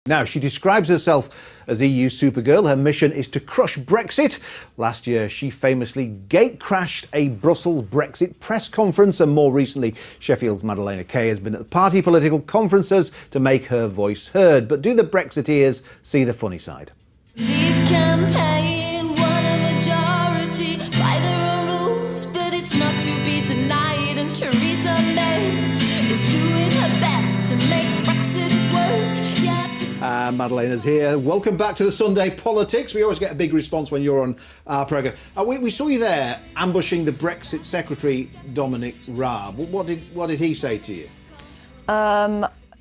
Now, she describes herself as EU Supergirl. Her mission is to crush Brexit. Last year, she famously gate-crashed a Brussels Brexit press conference, and more recently, Sheffield's Madeleina Kay has been at the party political conferences to make her voice heard. But do the Brexiteers see the funny side? Leave campaign, won a majority by their own rules, but it's not to be denied. And Theresa May is doing her best to make Brexit work. Madeleina's here. Welcome back to the Sunday Politics. We always get a big response when you're on our programme. We saw you there ambushing the Brexit Secretary, Dominic Raab. What did he say to you?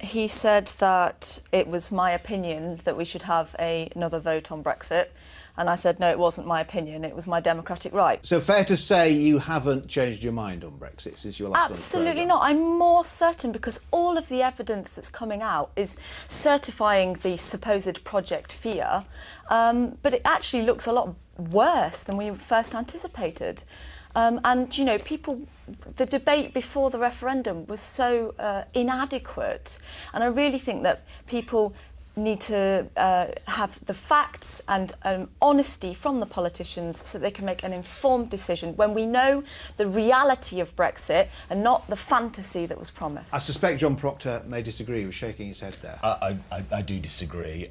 He said that it was my opinion that we should have another vote on Brexit. And I said, no, it wasn't my opinion, it was my democratic right. So fair to say you haven't changed your mind on Brexit since your last Absolutely not. I'm more certain because all of the evidence that's coming out is certifying the supposed project fear, but it actually looks a lot worse than we first anticipated. And, you know, the debate before the referendum was so inadequate. And I really think that people need to have the facts and honesty from the politicians so they can make an informed decision when we know the reality of Brexit and not the fantasy that was promised. I suspect John Proctor may disagree. He was shaking his head there. I do disagree.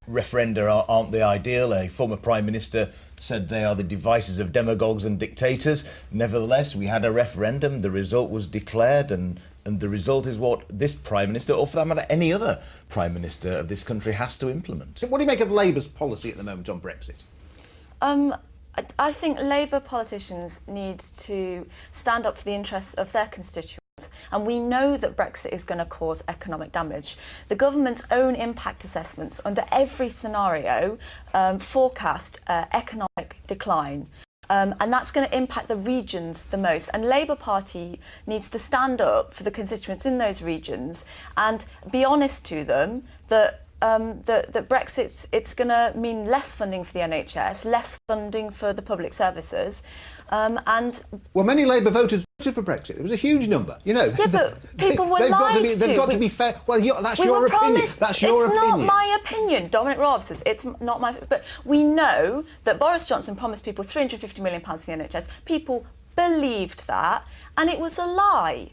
Referenda aren't the ideal. A former Prime Minister said they are the devices of demagogues and dictators. Nevertheless, we had a referendum, the result was declared, and the result is what this Prime Minister, or for that matter any other Prime Minister of this country, has to implement. What do you make of Labour's policy at the moment on Brexit? I think Labour politicians need to stand up for the interests of their constituents. And we know that Brexit is going to cause economic damage. The government's own impact assessments under every scenario forecast economic decline. And that's going to impact the regions the most. And Labour Party needs to stand up for the constituents in those regions and be honest to them that that Brexit, it's going to mean less funding for the NHS, less funding for the public services, and... Well, many Labour voters voted for Brexit. It was a huge number, you know. Yeah, but people were lied to. They've got to be fair. Well, that's your opinion. That's your opinion. It's not my opinion. Dominic Raab says it's not my... But we know that Boris Johnson promised people £350 million for the NHS. People believed that, and it was a lie.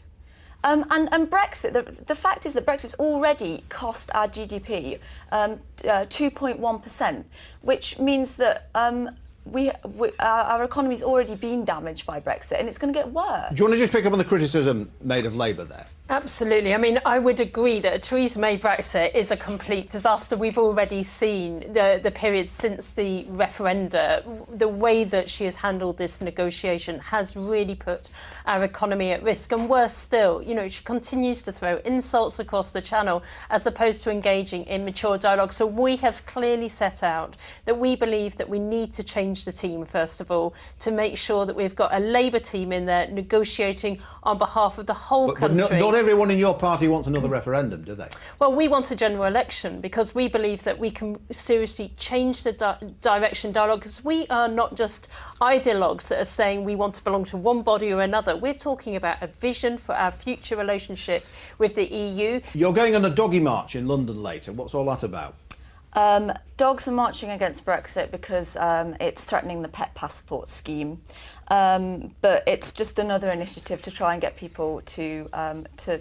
And Brexit, the fact is that Brexit's already cost our GDP 2.1%, which means that our economy's already been damaged by Brexit, and it's going to get worse. Do you want to just pick up on the criticism made of Labour there? Absolutely. I mean, I would agree that a Theresa May Brexit is a complete disaster. We've already seen the period since the referenda. The way that she has handled this negotiation has really put our economy at risk. And worse still, you know, she continues to throw insults across the channel as opposed to engaging in mature dialogue. So we have clearly set out that we believe that we need to change the team, first of all, to make sure that we've got a Labour team in there negotiating on behalf of the whole country. But not everyone in your party wants another referendum, do they? Well, we want a general election because we believe that we can seriously change the direction dialogue, because we are not just ideologues that are saying we want to belong to one body or another. We're talking about a vision for our future relationship with the EU. You're going on a doggy march in London later. What's all that about? Dogs are marching against Brexit because it's threatening the pet passport scheme. But it's just another initiative to try and get people to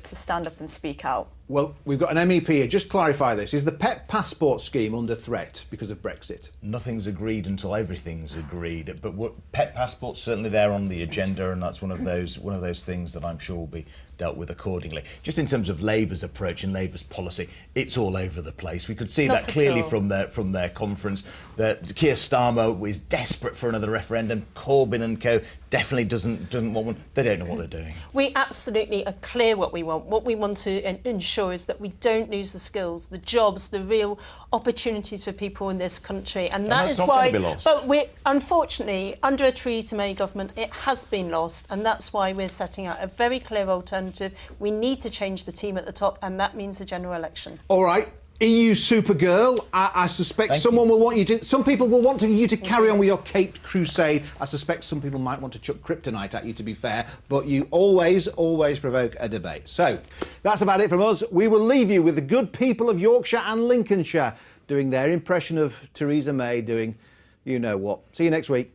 stand up and speak out. Well, we've got an MEP here. Just clarify this. Is the pet passport scheme under threat because of Brexit? Nothing's agreed until everything's agreed. But pet passport's certainly there on the agenda, and that's one of those things that I'm sure will be dealt with accordingly. Just in terms of Labour's approach and Labour's policy, it's all over the place. We could see that clearly from their conference. That Keir Starmer is desperate for another referendum. Corbyn and co definitely doesn't want one. They don't know what they're doing. We absolutely are clear what we want. What we want to ensure is that we don't lose the skills, the jobs, the real opportunities for people in this country, and that is why. But unfortunately, under a Theresa May government, it has been lost, and that's why we're setting out a very clear alternative. We need to change the team at the top, and that means a general election. All right. EU Supergirl, I suspect Thank someone you. will want you to. Some people will want you to carry on with your caped crusade. I suspect some people might want to chuck kryptonite at you, to be fair, but you always provoke a debate. So that's about it from us. We will leave you with the good people of Yorkshire and Lincolnshire doing their impression of Theresa May doing you know what. See you next week.